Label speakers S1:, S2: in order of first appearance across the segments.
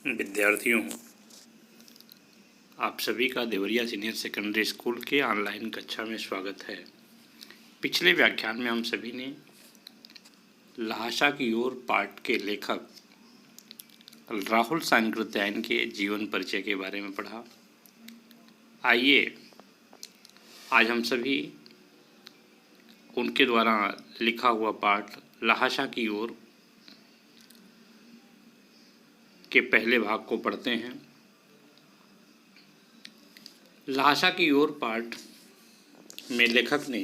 S1: विद्यार्थियों, आप सभी का देवरिया सीनियर सेकेंडरी स्कूल के ऑनलाइन कक्षा में स्वागत है। पिछले व्याख्यान में हम सभी ने लहाशा की ओर पाठ के लेखक राहुल सांकृत्यायन के जीवन परिचय के बारे में पढ़ा। आइए आज हम सभी उनके द्वारा लिखा हुआ पाठ लहाशा की ओर के पहले भाग को पढ़ते हैं। लहाशा की ओर पाठ में लेखक ने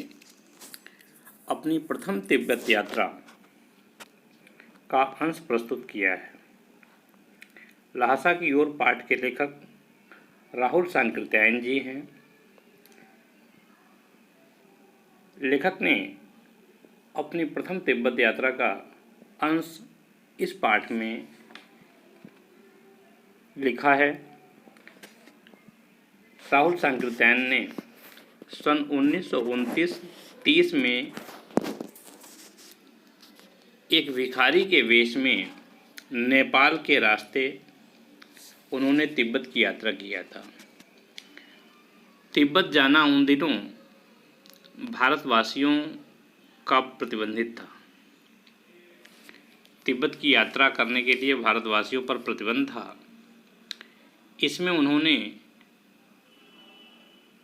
S1: अपनी प्रथम तिब्बत यात्रा का अंश प्रस्तुत किया है। लहाशा की ओर पाठ के लेखक राहुल सांकृत्यायन जी हैं। लेखक ने अपनी प्रथम तिब्बत यात्रा का अंश इस पाठ में लिखा है। राहुल सांकृत्यायन ने सन 1929-30 में एक भिखारी के वेश में नेपाल के रास्ते उन्होंने तिब्बत की यात्रा किया था। तिब्बत जाना उन दिनों भारतवासियों का प्रतिबंधित था। तिब्बत की यात्रा करने के लिए भारतवासियों पर प्रतिबंध था। इसमें उन्होंने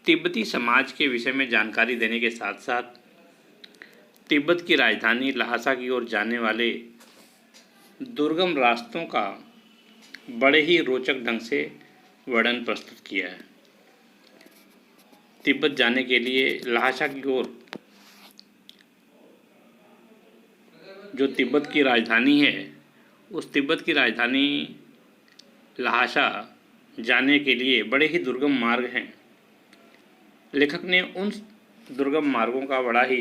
S1: तिब्बती समाज के विषय में जानकारी देने के साथ साथ तिब्बत की राजधानी लहासा की ओर जाने वाले दुर्गम रास्तों का बड़े ही रोचक ढंग से वर्णन प्रस्तुत किया है। तिब्बत जाने के लिए लहासा की ओर जो तिब्बत की राजधानी है, उस तिब्बत की राजधानी लहासा जाने के लिए बड़े ही दुर्गम मार्ग हैं। लेखक ने उन दुर्गम मार्गों का बड़ा ही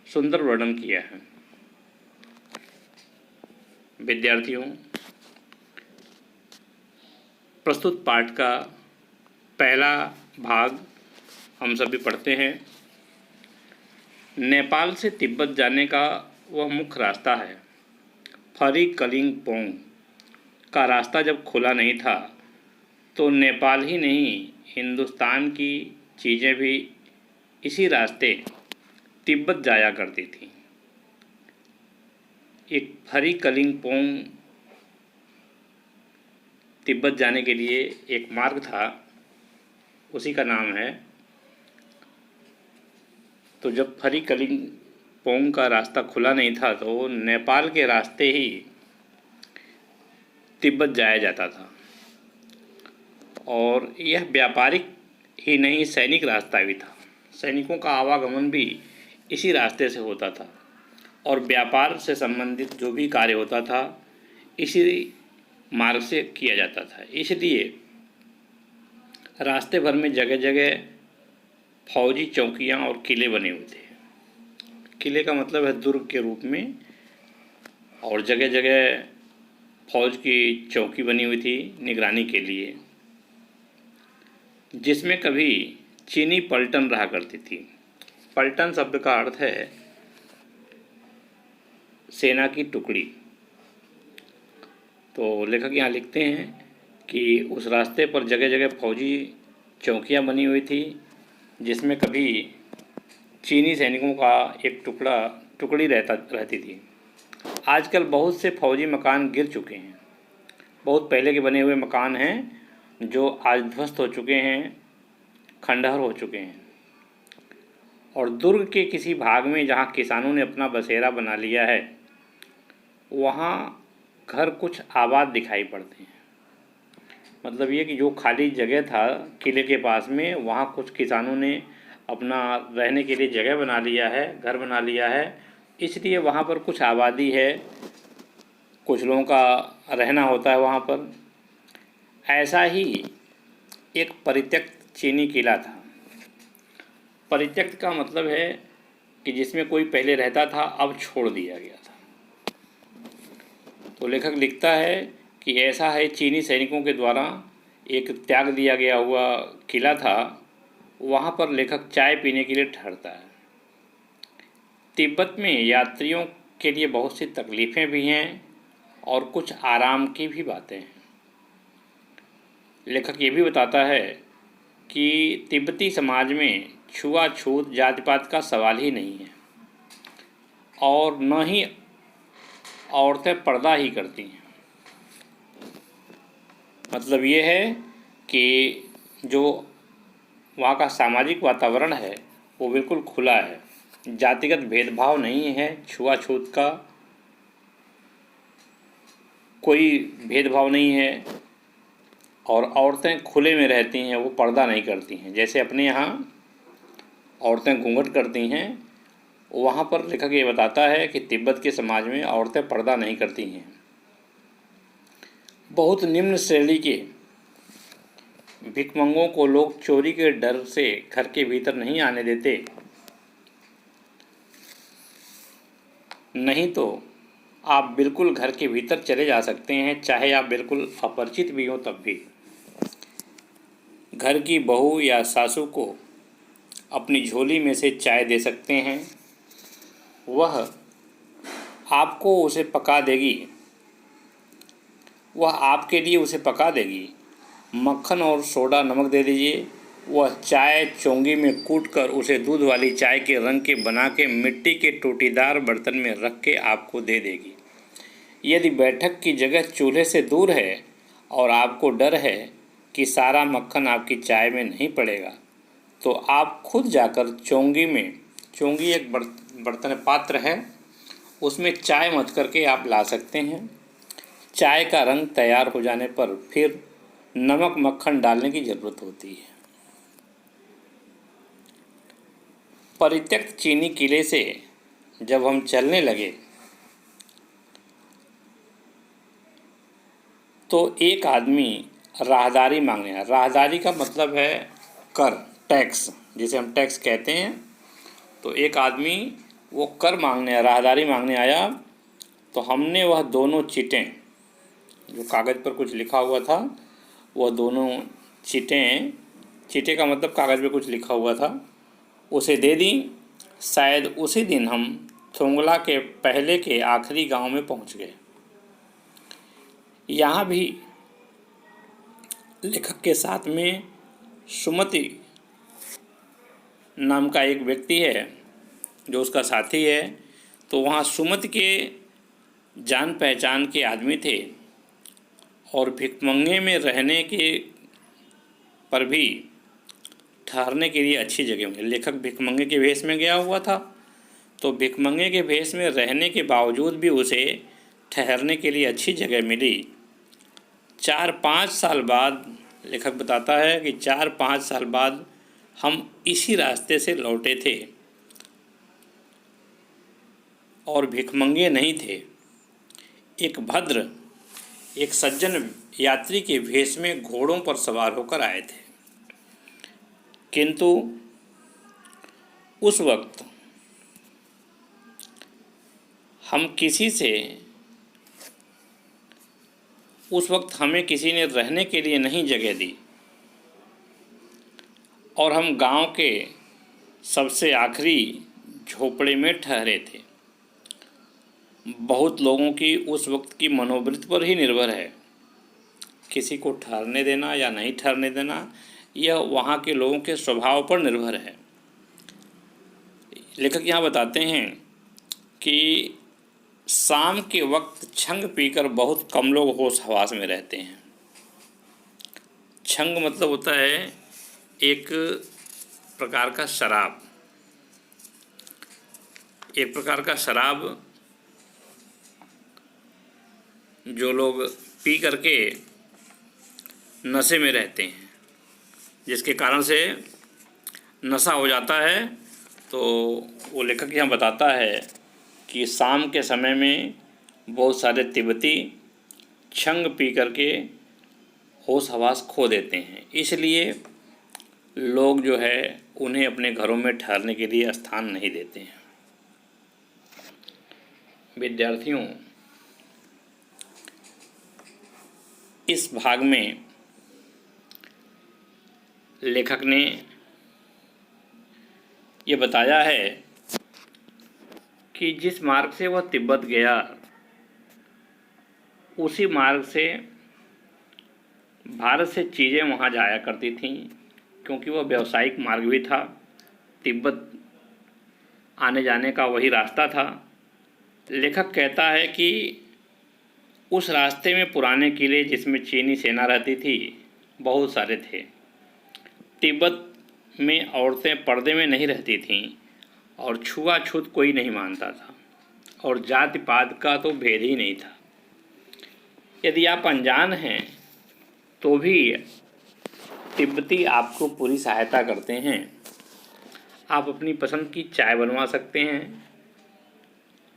S1: सुंदर वर्णन किया है। विद्यार्थियों, प्रस्तुत पाठ का पहला भाग हम सभी पढ़ते हैं। नेपाल से तिब्बत जाने का वह मुख्य रास्ता है। फरी कलिंगपोंग का रास्ता जब खुला नहीं था तो नेपाल ही नहीं, हिंदुस्तान की चीज़ें भी इसी रास्ते तिब्बत जाया करती थी। एक फरी कलिंगपोंग तिब्बत जाने के लिए एक मार्ग था, उसी का नाम है। तो जब फरी कलिंगपोंग का रास्ता खुला नहीं था तो नेपाल के रास्ते ही तिब्बत जाया जाता था, और यह व्यापारिक ही नहीं, सैनिक रास्ता भी था। सैनिकों का आवागमन भी इसी रास्ते से होता था और व्यापार से संबंधित जो भी कार्य होता था इसी मार्ग से किया जाता था। इसलिए रास्ते भर में जगह जगह फौजी चौकियां और किले बने हुए थे। किले का मतलब है दुर्ग के रूप में, और जगह जगह फौज की चौकी बनी हुई थी निगरानी के लिए, जिसमें कभी चीनी पलटन रहा करती थी। पलटन शब्द का अर्थ है सेना की टुकड़ी। तो लेखक यहाँ लिखते हैं कि उस रास्ते पर जगह जगह फौजी चौकियाँ बनी हुई थी, जिसमें कभी चीनी सैनिकों का एक टुकड़ी रहती थी। आजकल बहुत से फौजी मकान गिर चुके हैं। बहुत पहले के बने हुए मकान हैं जो आज ध्वस्त हो चुके हैं, खंडहर हो चुके हैं। और दुर्ग के किसी भाग में जहाँ किसानों ने अपना बसेरा बना लिया है, वहाँ घर कुछ आबाद दिखाई पड़ते हैं। मतलब ये कि जो खाली जगह था किले के पास में, वहाँ कुछ किसानों ने अपना रहने के लिए जगह बना लिया है, घर बना लिया है, इसलिए वहाँ पर कुछ आबादी है, कुछ लोगों का रहना होता है वहाँ पर। ऐसा ही एक परित्यक्त चीनी किला था। परित्यक्त का मतलब है कि जिसमें कोई पहले रहता था, अब छोड़ दिया गया था। तो लेखक लिखता है कि ऐसा है, चीनी सैनिकों के द्वारा एक त्याग दिया गया हुआ किला था। वहाँ पर लेखक चाय पीने के लिए ठहरता है। तिब्बत में यात्रियों के लिए बहुत सी तकलीफ़ें भी हैं और कुछ आराम की भी बातें हैं। लेखक ये भी बताता है कि तिब्बती समाज में छुआछूत जाति पात का सवाल ही नहीं है और न ही औरतें पर्दा ही करती हैं। मतलब ये है कि जो वहाँ का सामाजिक वातावरण है वो बिल्कुल खुला है, जातिगत भेदभाव नहीं है, छुआछूत का कोई भेदभाव नहीं है और औरतें खुले में रहती हैं, वो पर्दा नहीं करती हैं। जैसे अपने यहाँ औरतें घूंघट करती हैं, वहाँ पर लेखक ये बताता है कि तिब्बत के समाज में औरतें पर्दा नहीं करती हैं। बहुत निम्न श्रेणी के भिखमंगों को लोग चोरी के डर से घर के भीतर नहीं आने देते, नहीं तो आप बिल्कुल घर के भीतर चले जा सकते हैं, चाहे आप बिल्कुल अपरिचित भी हों तब भी। घर की बहू या सासू को अपनी झोली में से चाय दे सकते हैं, वह आपको उसे पका देगी, वह आपके लिए उसे पका देगी। मक्खन और सोडा नमक दे दीजिए, वह चाय चोंगी में कूट कर उसे दूध वाली चाय के रंग के बना के मिट्टी के टोटीदार बर्तन में रख के आपको दे देगी। यदि बैठक की जगह चूल्हे से दूर है और आपको डर है कि सारा मक्खन आपकी चाय में नहीं पड़ेगा, तो आप खुद जाकर चोंगी एक बर्तन पात्र है, उसमें चाय मथ करके आप ला सकते हैं। चाय का रंग तैयार हो जाने पर फिर नमक मक्खन डालने की ज़रूरत होती है। परित्यक्त चीनी किले से जब हम चलने लगे तो एक आदमी राहदारी मांगने आया। राहदारी का मतलब है कर, टैक्स, जिसे हम टैक्स कहते हैं। तो एक आदमी वो कर मांगने, राहदारी मांगने आया, तो हमने वह दोनों चिटें, जो कागज़ पर कुछ लिखा हुआ था, वह दोनों चिटे का मतलब कागज़ पे कुछ लिखा हुआ था, उसे दे दी। शायद उसी दिन हम थोंगला के पहले के आखिरी गांव में पहुंच गए। यहाँ भी लेखक के साथ में सुमति नाम का एक व्यक्ति है जो उसका साथी है। तो वहाँ सुमति के जान पहचान के आदमी थे और भिखमंगे में रहने के पर भी ठहरने के लिए अच्छी जगह मिली। लेखक भिखमंगे के भेष में गया हुआ था, तो भिखमंगे के भेष में रहने के बावजूद भी उसे ठहरने के लिए अच्छी जगह मिली। 4-5 साल बाद लेखक बताता है कि 4-5 साल बाद हम इसी रास्ते से लौटे थे और भिखमंगे नहीं थे। एक सज्जन यात्री के भेष में घोड़ों पर सवार होकर आए थे, किंतु उस वक्त हमें किसी ने रहने के लिए नहीं जगह दी और हम गांव के सबसे आखिरी झोपड़े में ठहरे थे। बहुत लोगों की उस वक्त की मनोवृत्ति पर ही निर्भर है, किसी को ठहरने देना या नहीं ठहरने देना, यह वहाँ के लोगों के स्वभाव पर निर्भर है। लेखक यहाँ बताते हैं कि शाम के वक्त छंग पीकर बहुत कम लोग होश हवास में रहते हैं। छंग मतलब होता है एक प्रकार का शराब, जो लोग पी करके नशे में रहते हैं, जिसके कारण से नशा हो जाता है। तो वो लेखक यहाँ बताता है कि शाम के समय में बहुत सारे तिब्बती छंग पी करके होश हवास खो देते हैं, इसलिए लोग जो है उन्हें अपने घरों में ठहरने के लिए स्थान नहीं देते हैं। विद्यार्थियों, इस भाग में लेखक ने ये बताया है कि जिस मार्ग से वह तिब्बत गया उसी मार्ग से भारत से चीज़ें वहाँ जाया करती थीं, क्योंकि वह व्यावसायिक मार्ग भी था। तिब्बत आने जाने का वही रास्ता था। लेखक कहता है कि उस रास्ते में पुराने किले जिसमें चीनी सेना रहती थी बहुत सारे थे। तिब्बत में औरतें पर्दे में नहीं रहती थीं और छुआछूत कोई नहीं मानता था और जाति पात का तो भेद ही नहीं था। यदि आप अनजान हैं तो भी तिब्बती आपको पूरी सहायता करते हैं। आप अपनी पसंद की चाय बनवा सकते हैं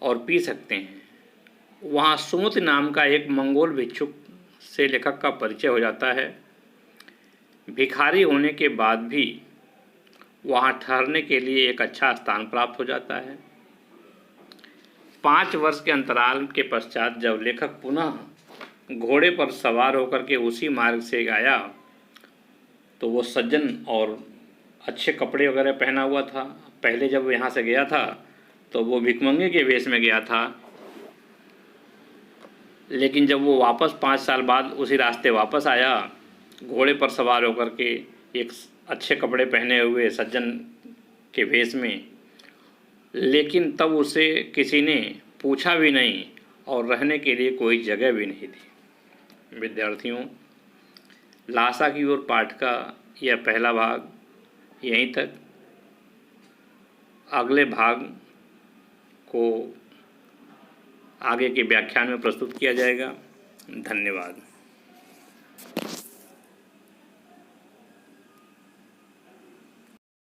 S1: और पी सकते हैं। वहाँ सुमुत नाम का एक मंगोल भिक्षुक से लेखक का परिचय हो जाता है। भिखारी होने के बाद भी वहाँ ठहरने के लिए एक अच्छा स्थान प्राप्त हो जाता है। 5 वर्ष के अंतराल के पश्चात जब लेखक पुनः घोड़े पर सवार होकर के उसी मार्ग से आया तो वो सज्जन और अच्छे कपड़े वगैरह पहना हुआ था। पहले जब यहाँ से गया था तो वो भिखमंगे के वेश में गया था, लेकिन जब वो वापस 5 साल बाद उसी रास्ते वापस आया घोड़े पर सवार होकर के एक अच्छे कपड़े पहने हुए सज्जन के वेश में, लेकिन तब उसे किसी ने पूछा भी नहीं और रहने के लिए कोई जगह भी नहीं थी। विद्यार्थियों, लासा की ओर पाठ का यह पहला भाग यहीं तक। अगले भाग को आगे के व्याख्यान में प्रस्तुत किया जाएगा। धन्यवाद।